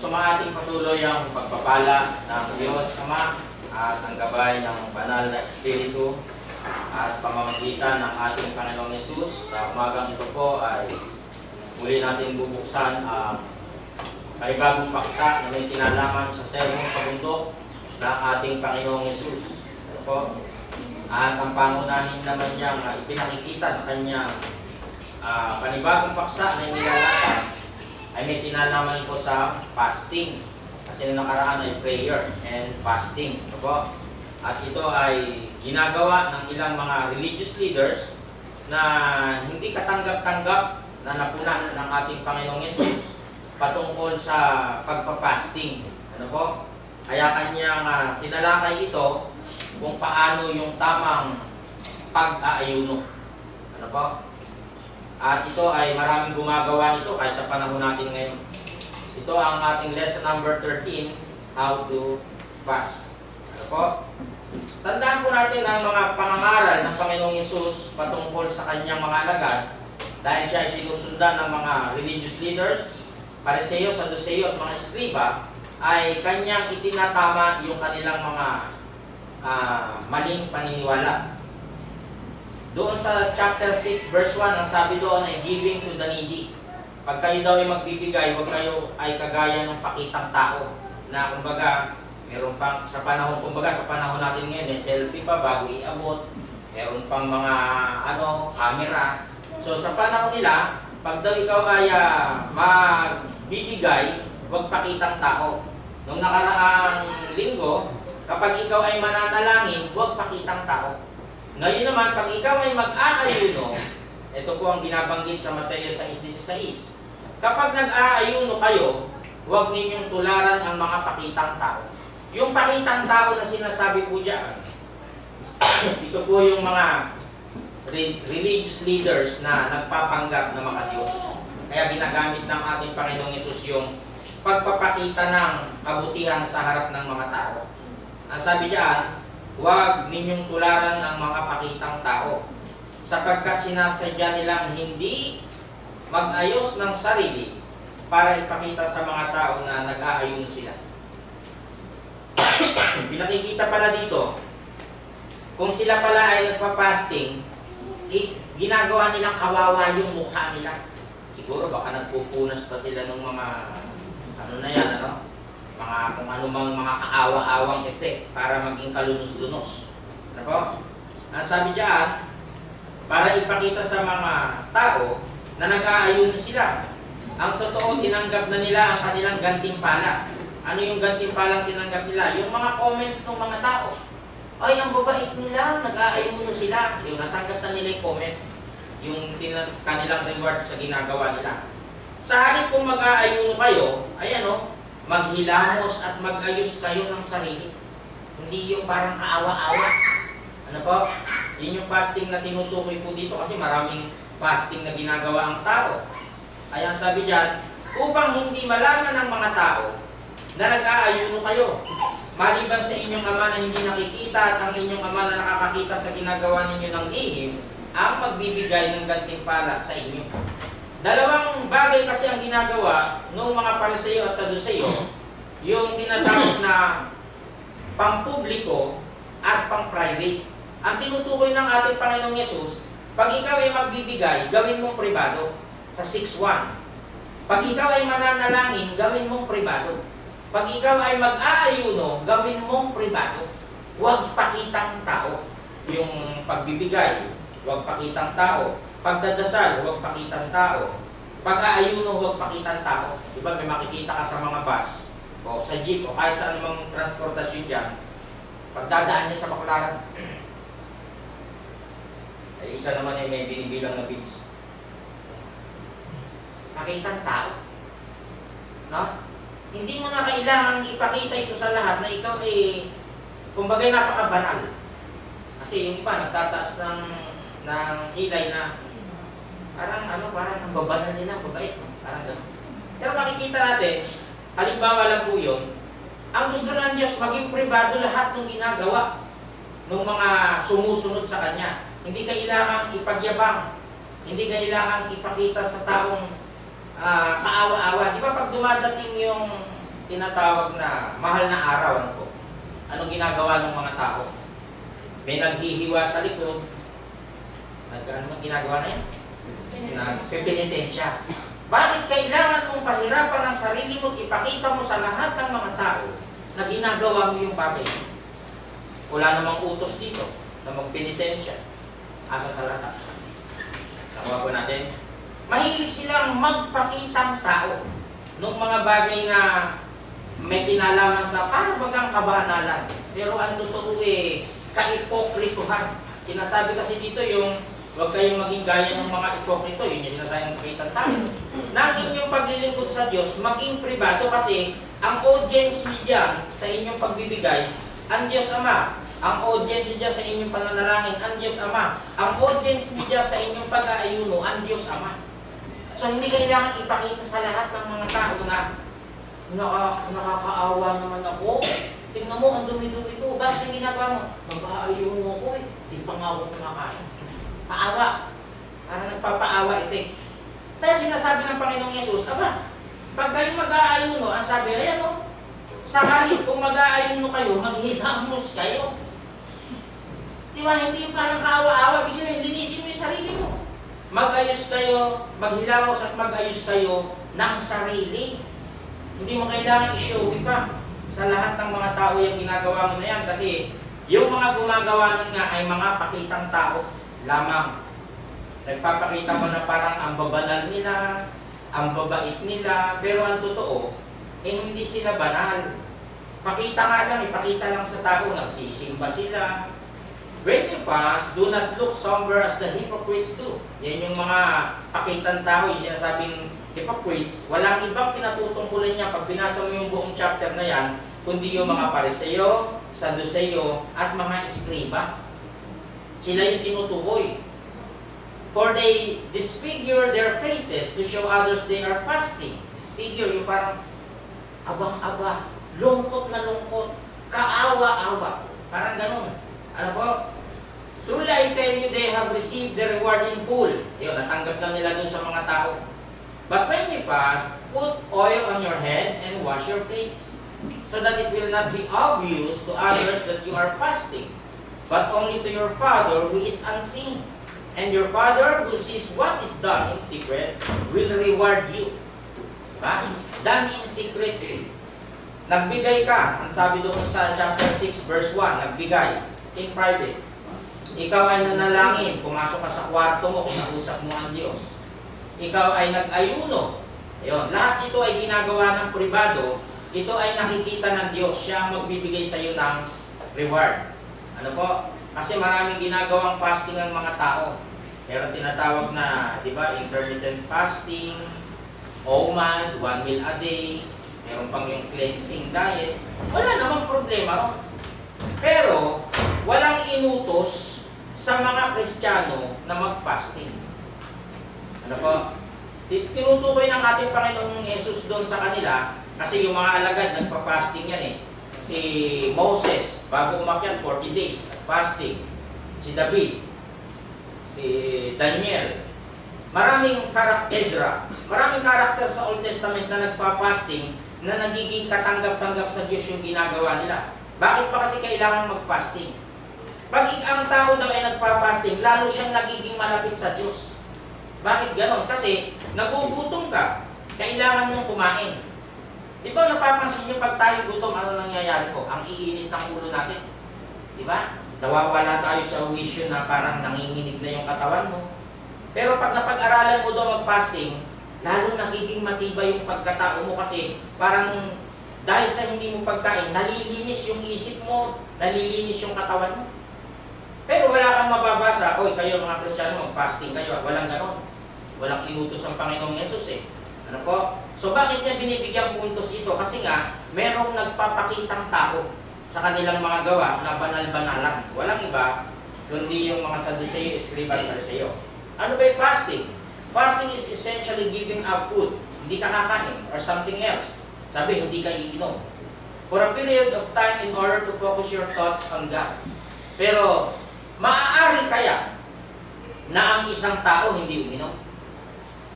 sumaating patuloy ang pagpapala ng Diyos Ama at ang gabay ng banal na Espiritu at pamamagitan ng ating Panginoong Hesus. Sa umagang ito po ay muli natin bubuksan ang panibagong paksa na may kinalaman sa sermong sa bundok ng ating Panginoong Hesus. Ito po. At ang pangunahin naman niyang ipinakikita sa kanyang panibagong paksa na inilalakad ay may kinalaman po sa fasting. Kasi nung nakaraan ay prayer and fasting. Ito po. At ito ay ginagawa ng ilang mga religious leaders na hindi katanggap-tanggap na napuna ng ating Panginoong Hesus patungkol sa pagpapasting. Ano po? Kaya kanyang tinalakay ito kung paano yung tamang pag-aayuno. Ano po? At ito ay maraming gumagawa nito kahit sa panahon natin ngayon. Ito ang ating lesson number 13, how to fast. Ano po? Tandaan po natin ang mga pangangaral ng Panginoong Hesus patungkol sa kanyang mga alagad dahil siya ay sinusundan ng mga religious leaders, Pariseo, Saduceo at mga Eskriba, ay kanyang itinatama yung kanilang mga maling paniniwala. Doon sa chapter 6 verse 1, ang sabi doon ay giving to the needy. Pag kayo daw ay magbibigay, huwag kayo ay kagaya ng pakitang tao na kumbaga meron pang sa panahon natin ngayon may selfie pa bago iabot, meron pang mga camera. So sa panahon nila, pag daw ikaw ay magbibigay, huwag pakitang tao. Nung nakaraang linggo, kapag ikaw ay mananalangin, huwag pakitang tao. Ngayon naman, pag ikaw ay mag-aayuno, ito po ang binabanggit sa Mateo 6:16. Kapag nag-aayuno kayo, huwag ninyong tularan ang mga pakitang tao. Yung pakitang tao na sinasabi po dyan, ito po yung mga religious leaders na nagpapanggap na mga Diyos. Kaya ginagamit ng ating Panginoong Hesus yung pagpapakita ng kabutihan sa harap ng mga tao. Ang sabi diyan, huwag ninyong tularan ng mga pakitang tao sapagkat sinasadya nilang hindi mag-ayos ng sarili para ipakita sa mga tao na nag-aayuno sila. Pinakikita pala dito, kung sila pala ay nagpa-fasting, ginagawa nilang kawawa yung mukha nila. Siguro baka nagpupunas pa sila ng mga mga kung anumang mga kaawa-awang effect para maging kalunos-lunos. Ano po? Ang sabi diyan, para ipakita sa mga tao na nag-aayuno sila. Ang totoo, tinanggap na nila ang kanilang gantimpala. Ano yung gantimpalang tinanggap nila? Yung mga comments ng mga tao. Ay, ang babait nila, nag-aayuno sila. Yung natanggap na nila yung comment. Yung kanilang reward sa ginagawa nila. Sa halip kung mag-aayuno kayo, maghilamos at mag-ayos kayo ng sarili. Hindi yung parang kaawa-awa. Ano po? Yun yung fasting na tinutukoy po dito kasi maraming fasting na ginagawa ang tao. Kaya sabi dyan, upang hindi malaman ng mga tao na nag-aayuno kayo, maliban sa inyong ama na hindi nakikita at ang inyong ama na nakakakita sa ginagawa ninyo ng lihim, ang magbibigay ng gantimpala sa inyo. Dalawang bagay kasi ang ginagawa ng mga Pariseo at Saduceo, yung tinatawag na pampubliko at pang-private. Ang tinutukoy ng ating Panginoong Hesus, pag ikaw ay magbibigay, gawin mong pribado sa 6:1. Pag ikaw ay mananalangin, gawin mong pribado. Pag ikaw ay mag-aayuno, gawin mong pribado. Huwag pakitang tao. Yung pagbibigay, huwag pakitang tao. Pagdadasal, huwag pakitang tao. Pag-aayuno, huwag pakitang tao. Diba may makikita ka sa mga bus, o sa jeep, o kahit sa anumang transportasyon dyan, pagdadaan niya sa baklaran, ay isa naman ay may binibilang na beach. Pakitang tao. No? Hindi mo na kailangan ipakita ito sa lahat na ikaw ay, kumbaga napakabanal. Kasi yung iba, nagtataas ng kilay na parang ang babanal nila, mabait, parang gano'n. Pero makikita natin, halimbawa lang po yun, ang gusto ng Diyos maging pribado lahat ng ginagawa ng mga sumusunod sa Kanya. Hindi kailangang ipagyabang, hindi kailangang ipakita sa taong kaawa-awa. Di ba pag dumadating yung tinatawag na mahal na araw. Ano po? Anong ginagawa ng mga tao? May naghihiwa sa likod. Ano ginagawa na yan? Nagpipinitensya. Bakit kailangan mong pahirapan ang sarili mo at ipakita mo sa lahat ng mga tao na ginagawa mo yung bagay? Wala namang utos dito na magpinitensya. Asa talata? Nakuha po natin. Mahilig silang magpakitang tao nung mga bagay na may kinalaman sa para bagang kabanalan. Pero ang totoo kaipokrituhan. Sinasabi kasi dito yung huwag kayong maging gaya ng mga ipokrito. Yun yung sinasabi ng pakitang tao. Na ang inyong paglilingkod sa Diyos, maging pribado kasi ang audience niya sa inyong pagbibigay, ang Diyos Ama. Ang audience niya sa inyong pananalangin, ang Diyos Ama. Ang audience niya sa inyong pag-aayuno, ang Diyos Ama. So hindi kailangan ipakita sa lahat ng mga tao na nakakaawa naman ako. Tingnan mo, ang dumi-dumi ko. Bakit yung ginagawa mo? Nag-aayuno ako Di pa nga ako kumakain. Paawa. Parang nagpapaawa ito Kaya sinasabi ng Panginoong Yesus, Aba, pag kayo mag-aayuno, ang sabi, ayan sakali kung mag-aayuno kayo, maghilamos kayo. Diba, hindi yung parang kaawa-awa, ibig sabihin, linisin mo yung sarili mo. Mag-ayos kayo, maghilamos at mag-ayos kayo ng sarili. Hindi mo kailangan i-showy pa sa lahat ng mga tao yung ginagawa mo na yan kasi yung mga gumagawa nun nga ay mga pakitang tao lamang. Nagpapakita mo na parang ang babanal nila, ang babait nila, pero ang totoo, hindi sila banal. Pakita nga lang, ipakita lang sa tao, nagsisimba sila. When you fast, do not look somber as the hypocrites do. Yan yung mga pakitang tao, yung sinasabing hypocrites. Walang ibang pinatutungkulan niya pag binasa mo yung buong chapter na yan, kundi yung mga Pariseo, Saduceo, at mga Eskriba. Sila yung tinutukoy. For they disfigure their faces to show others they are fasting. Disfigure, yung parang abang-aba, lungkot na lungkot, kaawa-awa. Parang ganun. Ano po? Truly I tell you, they have received the reward in full. Yun, natanggap lang nila dun sa mga tao. But when you fast, put oil on your head and wash your face, so that it will not be obvious to others that you are fasting, but only to your Father who is unseen. And your Father who sees what is done in secret will reward you. Diba? Done in secret. Nagbigay ka, ang sabi doon sa chapter 6 verse 1, nagbigay in private. Ikaw ay nanalangin, pumasok ka sa kwarto mo, kinausap mo ang Diyos. Ikaw ay nag-ayuno. Ayun, lahat ito ay ginagawa ng pribado. Ito ay nakikita ng Diyos. Siya ang magbibigay sa iyo ng reward. Ano po? Kasi maraming ginagawang fasting ang mga tao. Meron tinatawag na, di ba, intermittent fasting, OMAD, 1 meal a day, meron pang yung cleansing diet. Wala namang problema ron. Pero, walang inutos sa mga Kristiyano na mag-fasting. Ano po? Tinutukoy ng ating Panginoong Yesus doon sa kanila kasi yung mga alagad nagpa-fasting yan Si Moses, bago umakyat, 40 days, nag-fasting. Si David, si Daniel. Maraming Ezra. Maraming karakter sa Old Testament na nagpa-fasting na nagiging katanggap-tanggap sa Diyos yung ginagawa nila. Bakit pa kasi kailangan mag-fasting? Pag ang tao daw ay nagpa-fasting, lalo siyang nagiging malapit sa Diyos. Bakit ganon? Kasi nagugutom ka, kailangan mong kumain. Di ba napapansin nyo pag tayo gutom, ano nangyayari po? Ang iinit ng ulo natin. Di ba? Nawawala tayo sa wisyo na parang nanginginig na yung katawan mo. Pero pag napag-aralan mo daw mag-fasting, lalo nagiging matibay yung pagkatao mo kasi parang dahil sa hindi mo pagkain, nalilinis yung isip mo, nalilinis yung katawan mo. Pero wala kang mababasa, oy kayo mga Kristiyano, mag-fasting kayo. Walang ganon. Walang inutos ang Panginoong Yesus Ano po? So bakit niya binibigyang puntos ito? Kasi nga, merong nagpapakitang tao sa kanilang mga gawa na banal-banalan. Walang iba, kundi yung mga Saduceo, Eskriba at Pariseo. Ano ba yung fasting? Fasting is essentially giving up food. Hindi ka kakain or something else. Sabi, hindi ka iinom. For a period of time in order to focus your thoughts on God. Pero, maaari kaya na ang isang tao hindi uminom?